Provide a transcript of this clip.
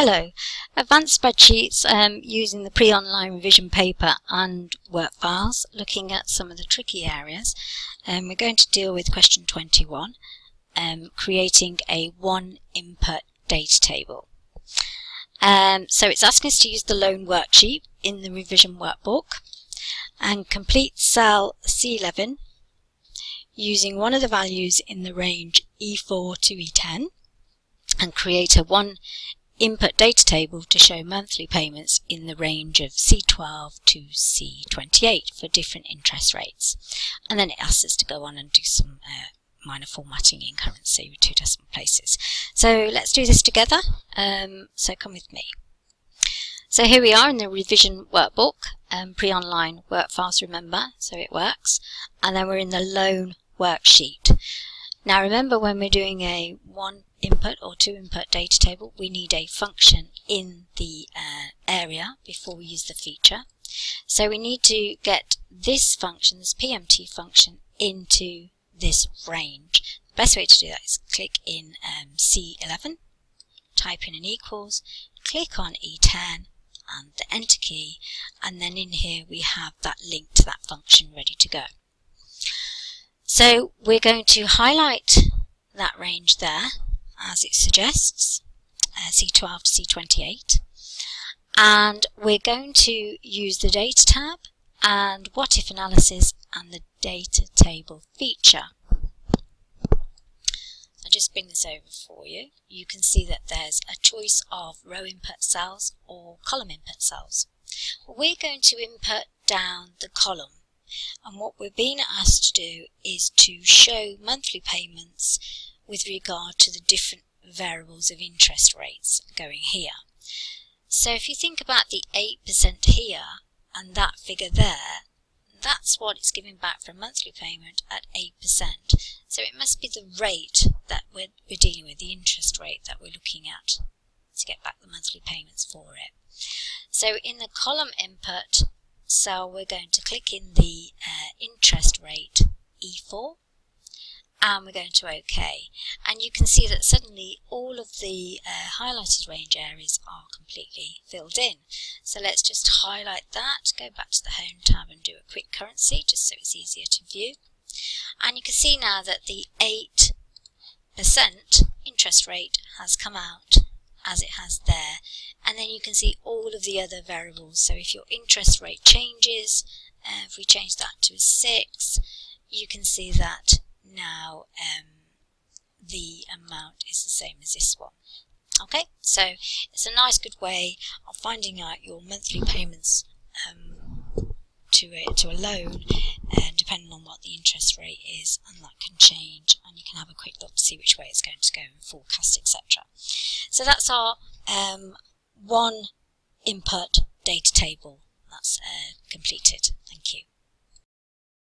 Hello, Advanced Spreadsheets using the pre-online revision paper and work files, looking at some of the tricky areas. We're going to deal with question 21, creating a one input data table. So it's asking us to use the loan worksheet in the revision workbook and complete cell C11 using one of the values in the range E4 to E10 and create a one input data table to show monthly payments in the range of C12 to C28 for different interest rates. And then it asks us to go on and do some minor formatting in currency with 2 decimal places. So let's do this together. So come with me. So here we are in the revision workbook, pre-online work files, remember, so it works. And then we're in the loan worksheet. Now remember, when we're doing a one input or 2 input data table, we need a function in the area before we use the feature. So we need to get this function, this PMT function, into this range. The best way to do that is click in C11, type in an equals, click on E10 and the enter key, and then in here we have that link to that function ready to go. So we're going to highlight that range there as it suggests, C12 to C28, and we're going to use the data tab and what if analysis and the data table feature. I'll just bring this over for you. You can see that there's a choice of row input cells or column input cells. We're going to input down the column. And what we're being asked to do is to show monthly payments with regard to the different variables of interest rates going here. So if you think about the 8% here and that figure there, that's what it's giving back for a monthly payment at 8%. So it must be the rate that we're dealing with, the interest rate that we're looking at to get back the monthly payments for it. So in the column input cell, we're going to click in the interest rate E4 and we're going to OK, and you can see that suddenly all of the highlighted range areas are completely filled in. So let's just highlight that, go back to the home tab and do a quick currency just so it's easier to view, and you can see now that the 8% interest rate has come out as it has there, and then you can see all of the other variables. So if your interest rate changes, if we change that to a 6, you can see that now the amount is the same as this one. Okay, so it's a nice good way of finding out your monthly payments to a loan, depending on what the interest rate is, and that can change, and you can have a quick look to see which way it's going to go and forecast, etc. So that's our one input data table that's completed. Thank you.